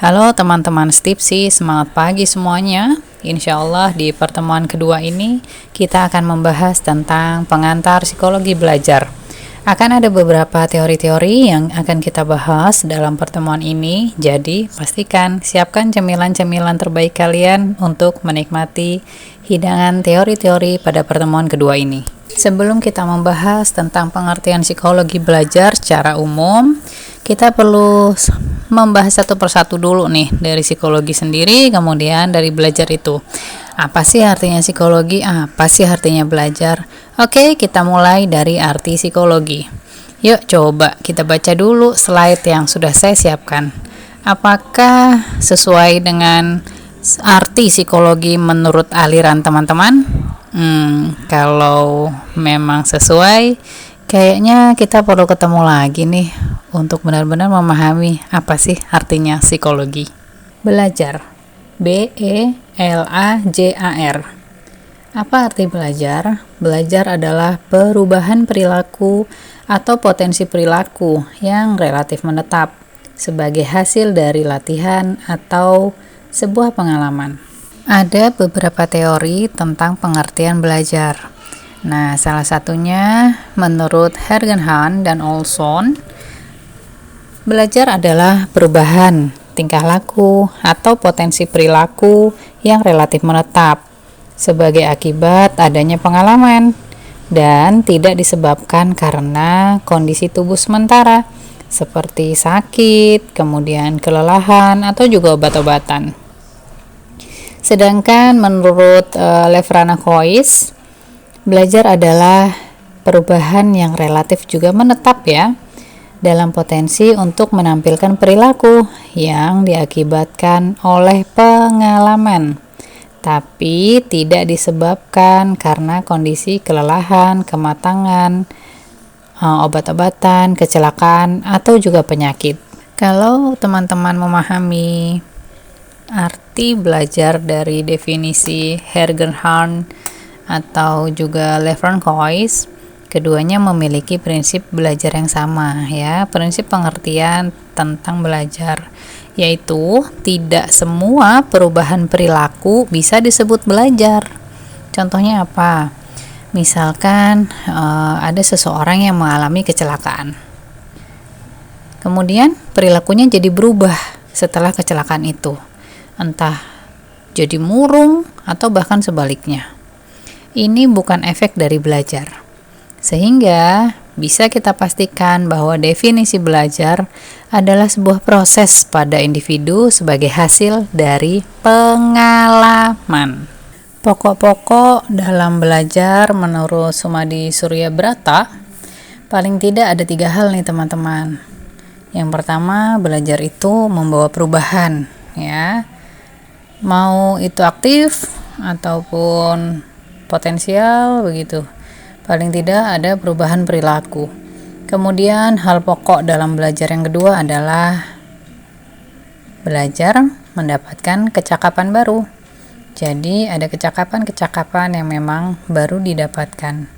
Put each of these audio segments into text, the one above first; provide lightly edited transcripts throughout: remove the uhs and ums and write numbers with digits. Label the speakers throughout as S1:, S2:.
S1: Halo teman-teman Stipsi, semangat pagi semuanya. Insya Allah di pertemuan kedua ini kita akan membahas tentang pengantar psikologi belajar. Akan ada beberapa teori-teori yang akan kita bahas dalam pertemuan ini, jadi pastikan siapkan cemilan-cemilan terbaik kalian untuk menikmati hidangan teori-teori pada pertemuan kedua ini. Sebelum kita membahas tentang pengertian psikologi belajar secara umum, kita perlu membahas satu persatu dulu nih dari psikologi sendiri, kemudian dari belajar itu. Apa sih artinya psikologi? Apa sih artinya belajar? Oke, kita mulai dari arti psikologi. Yuk coba kita baca dulu slide yang sudah saya siapkan. Apakah sesuai dengan arti psikologi menurut aliran teman-teman? Kalau memang sesuai, kayaknya kita perlu ketemu lagi nih untuk benar-benar memahami apa sih artinya psikologi. Belajar. B-E-L-A-J-A-R. Apa arti belajar? Belajar adalah perubahan perilaku atau potensi perilaku yang relatif menetap sebagai hasil dari latihan atau sebuah pengalaman. Ada beberapa teori tentang pengertian belajar. Nah, salah satunya menurut Hergenhan dan Olson, belajar adalah perubahan tingkah laku atau potensi perilaku yang relatif menetap sebagai akibat adanya pengalaman dan tidak disebabkan karena kondisi tubuh sementara seperti sakit, kemudian kelelahan atau juga obat-obatan. Sedangkan menurut Lefranakhois, belajar adalah perubahan yang relatif juga menetap ya, dalam potensi untuk menampilkan perilaku yang diakibatkan oleh pengalaman, tapi tidak disebabkan karena kondisi kelelahan, kematangan, obat-obatan, kecelakaan, atau juga penyakit. Kalau teman-teman memahami arti belajar dari definisi Hergenhan atau juga Lefrancois, keduanya memiliki prinsip belajar yang sama ya, prinsip pengertian tentang belajar, yaitu tidak semua perubahan perilaku bisa disebut belajar. Contohnya apa? Misalkan ada seseorang yang mengalami kecelakaan, kemudian perilakunya jadi berubah setelah kecelakaan itu, entah jadi murung atau bahkan sebaliknya. Ini bukan efek dari belajar. Sehingga bisa kita pastikan bahwa definisi belajar adalah sebuah proses pada individu sebagai hasil dari pengalaman. Pokok-pokok dalam belajar menurut Sumadi Suryabrata, paling tidak ada 3 hal nih teman-teman. Yang pertama, belajar itu membawa perubahan ya. Mau itu aktif ataupun potensial begitu. Paling tidak ada perubahan perilaku. Kemudian hal pokok dalam belajar yang kedua adalah belajar mendapatkan kecakapan baru. Jadi ada kecakapan-kecakapan yang memang baru didapatkan.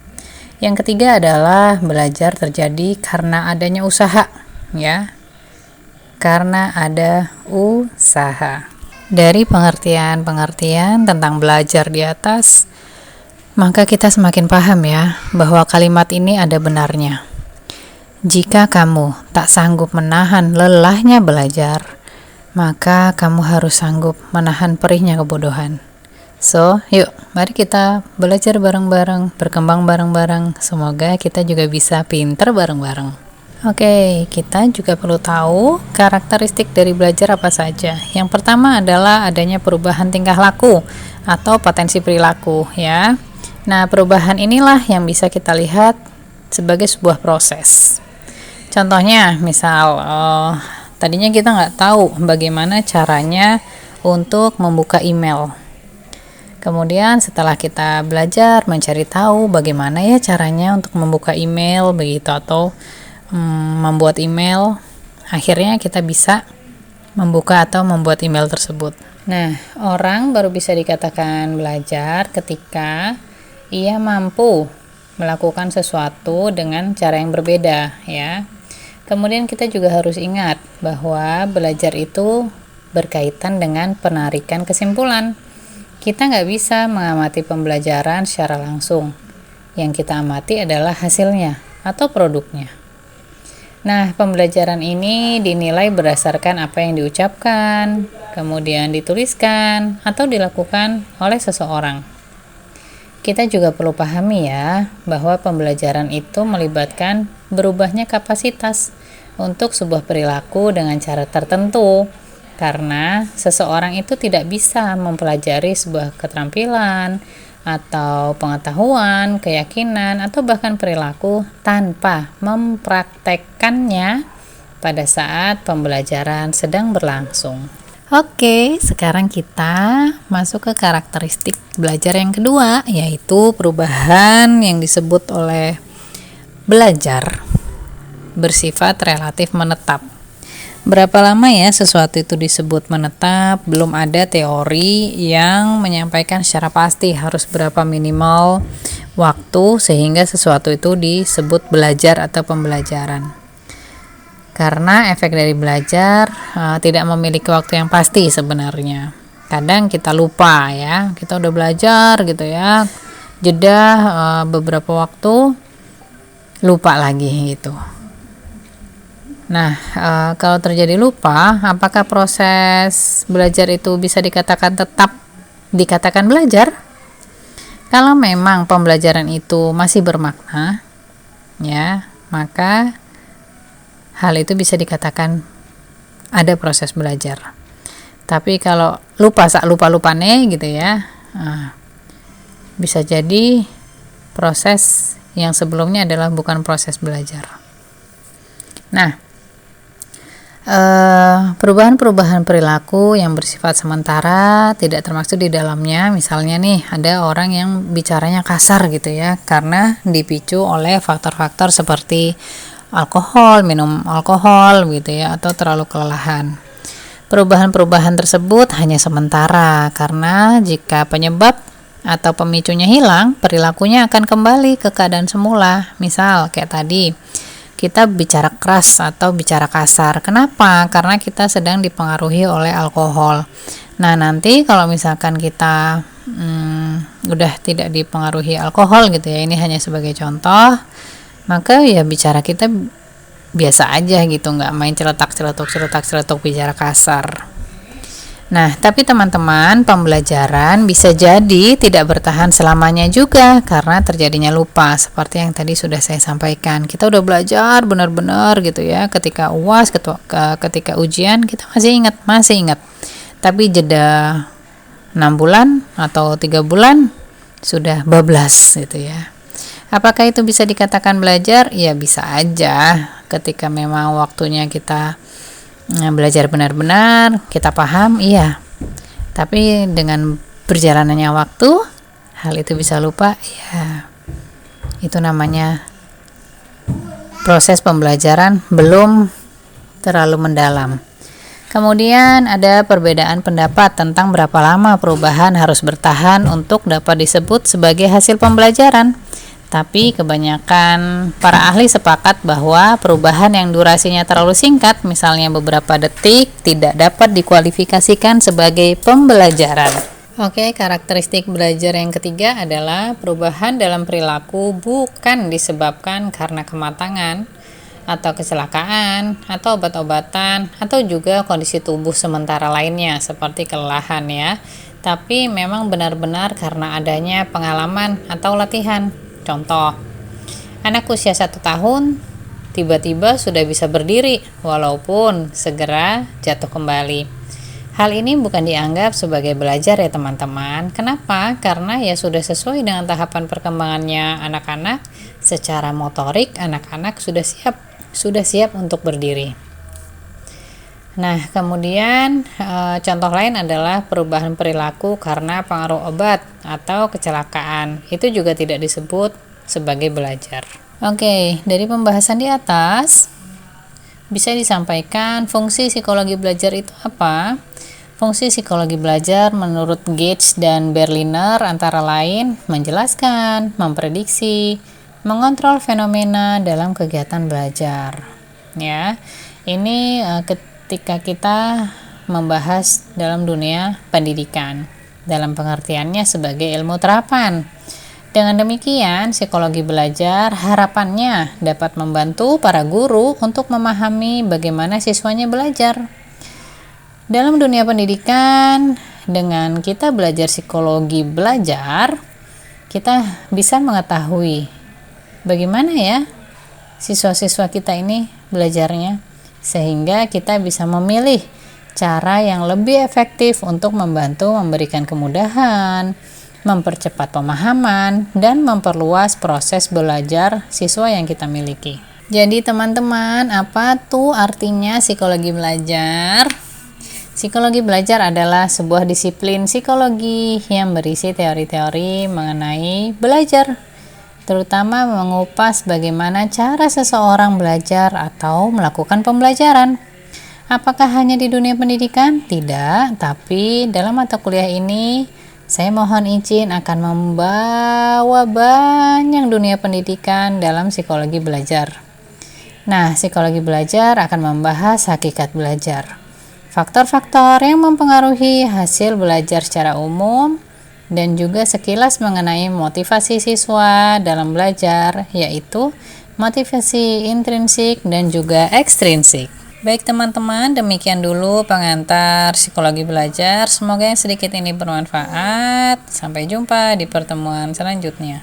S1: Yang ketiga adalah belajar terjadi karena adanya usaha, ya. Karena ada usaha. Dari pengertian-pengertian tentang belajar di atas, maka kita semakin paham ya, bahwa kalimat ini ada benarnya. Jika kamu tak sanggup menahan lelahnya belajar, maka kamu harus sanggup menahan perihnya kebodohan. So, yuk, mari kita belajar bareng-bareng, berkembang bareng-bareng. Semoga kita juga bisa pinter bareng-bareng. Oke, kita juga perlu tahu karakteristik dari belajar apa saja. Yang pertama adalah adanya perubahan tingkah laku atau potensi perilaku ya. Nah, perubahan inilah yang bisa kita lihat sebagai sebuah proses. Contohnya, misal tadinya kita nggak tahu bagaimana caranya untuk membuka email. Kemudian setelah kita belajar mencari tahu bagaimana ya caranya untuk membuka email begitu atau membuat email, akhirnya kita bisa membuka atau membuat email tersebut. Nah, orang baru bisa dikatakan belajar ketika ia mampu melakukan sesuatu dengan cara yang berbeda ya. Kemudian kita juga harus ingat bahwa belajar itu berkaitan dengan penarikan kesimpulan. Kita nggak bisa mengamati pembelajaran secara langsung. Yang kita amati adalah hasilnya atau produknya. Nah, pembelajaran ini dinilai berdasarkan apa yang diucapkan, kemudian dituliskan, atau dilakukan oleh seseorang. Kita juga perlu pahami ya, bahwa pembelajaran itu melibatkan berubahnya kapasitas untuk sebuah perilaku dengan cara tertentu, karena seseorang itu tidak bisa mempelajari sebuah keterampilan, atau pengetahuan, keyakinan, atau bahkan perilaku tanpa mempraktekkannya pada saat pembelajaran sedang berlangsung. Oke, sekarang kita masuk ke karakteristik belajar yang kedua, yaitu perubahan yang disebut oleh belajar bersifat relatif menetap. Berapa lama ya sesuatu itu disebut menetap? Belum ada teori yang menyampaikan secara pasti harus berapa minimal waktu sehingga sesuatu itu disebut belajar atau pembelajaran. Karena efek dari belajar tidak memiliki waktu yang pasti sebenarnya. Kadang kita lupa ya, kita udah belajar gitu ya, jeda beberapa waktu, lupa lagi gitu. Nah, kalau terjadi lupa, apakah proses belajar itu bisa dikatakan tetap dikatakan belajar? Kalau memang pembelajaran itu masih bermakna, ya, maka hal itu bisa dikatakan ada proses belajar. Tapi kalau lupa-lupane gitu ya, bisa jadi proses yang sebelumnya adalah bukan proses belajar. Nah, perubahan-perubahan perilaku yang bersifat sementara tidak termaksud di dalamnya. Misalnya nih, ada orang yang bicaranya kasar gitu ya, karena dipicu oleh faktor-faktor seperti alkohol, minum alkohol gitu ya, atau terlalu kelelahan. Perubahan-perubahan tersebut hanya sementara, karena jika penyebab atau pemicunya hilang, perilakunya akan kembali ke keadaan semula. Misal kayak tadi, kita bicara keras atau bicara kasar. Kenapa? Karena kita sedang dipengaruhi oleh alkohol. Nah, nanti kalau misalkan kita udah tidak dipengaruhi alkohol gitu ya, ini hanya sebagai contoh, maka ya bicara kita biasa aja gitu, nggak main celetak bicara kasar. Nah, tapi teman-teman, pembelajaran bisa jadi tidak bertahan selamanya juga karena terjadinya lupa, seperti yang tadi sudah saya sampaikan. Kita udah belajar benar-benar gitu ya, ketika UAS, ketika ujian kita masih ingat. Tapi jeda 6 bulan atau 3 bulan sudah bablas gitu ya. Apakah itu bisa dikatakan belajar? Ya bisa aja, ketika memang waktunya kita belajar benar-benar, kita paham, iya. Tapi dengan berjalannya waktu, hal itu bisa lupa, ya. Itu namanya proses pembelajaran belum terlalu mendalam. Kemudian ada perbedaan pendapat tentang berapa lama perubahan harus bertahan untuk dapat disebut sebagai hasil pembelajaran. Tapi kebanyakan para ahli sepakat bahwa perubahan yang durasinya terlalu singkat, misalnya beberapa detik, tidak dapat dikualifikasikan sebagai pembelajaran. Oke, karakteristik belajar yang ketiga adalah perubahan dalam perilaku bukan disebabkan karena kematangan atau kecelakaan atau obat-obatan atau juga kondisi tubuh sementara lainnya seperti kelelahan ya, tapi memang benar-benar karena adanya pengalaman atau latihan. Contoh, anak usia 1 tahun tiba-tiba sudah bisa berdiri walaupun segera jatuh kembali. Hal ini bukan dianggap sebagai belajar ya teman-teman. Kenapa? Karena ya sudah sesuai dengan tahapan perkembangannya anak-anak. Secara motorik anak-anak sudah siap untuk berdiri. Nah, kemudian contoh lain adalah perubahan perilaku karena pengaruh obat atau kecelakaan. Itu juga tidak disebut sebagai belajar. Oke, dari pembahasan di atas bisa disampaikan fungsi psikologi belajar itu apa? Fungsi psikologi belajar menurut Gates dan Berliner antara lain menjelaskan, memprediksi, mengontrol fenomena dalam kegiatan belajar. Ya, ini ketika kita membahas dalam dunia pendidikan, dalam pengertiannya sebagai ilmu terapan. Dengan demikian, psikologi belajar harapannya dapat membantu para guru untuk memahami bagaimana siswanya belajar. Dalam dunia pendidikan, dengan kita belajar psikologi belajar, kita bisa mengetahui bagaimana ya siswa-siswa kita ini belajarnya, sehingga kita bisa memilih cara yang lebih efektif untuk membantu memberikan kemudahan, mempercepat pemahaman, dan memperluas proses belajar siswa yang kita miliki. Jadi teman-teman, apa tuh artinya psikologi belajar? Psikologi belajar adalah sebuah disiplin psikologi yang berisi teori-teori mengenai belajar, terutama mengupas bagaimana cara seseorang belajar atau melakukan pembelajaran. Apakah hanya di dunia pendidikan? Tidak, tapi dalam mata kuliah ini saya mohon izin akan membawa banyak dunia pendidikan dalam psikologi belajar. Nah, psikologi belajar akan membahas hakikat belajar, faktor-faktor yang mempengaruhi hasil belajar secara umum, dan juga sekilas mengenai motivasi siswa dalam belajar, yaitu motivasi intrinsik dan juga ekstrinsik. Baik teman-teman, demikian dulu pengantar psikologi belajar. Semoga yang sedikit ini bermanfaat. Sampai jumpa di pertemuan selanjutnya.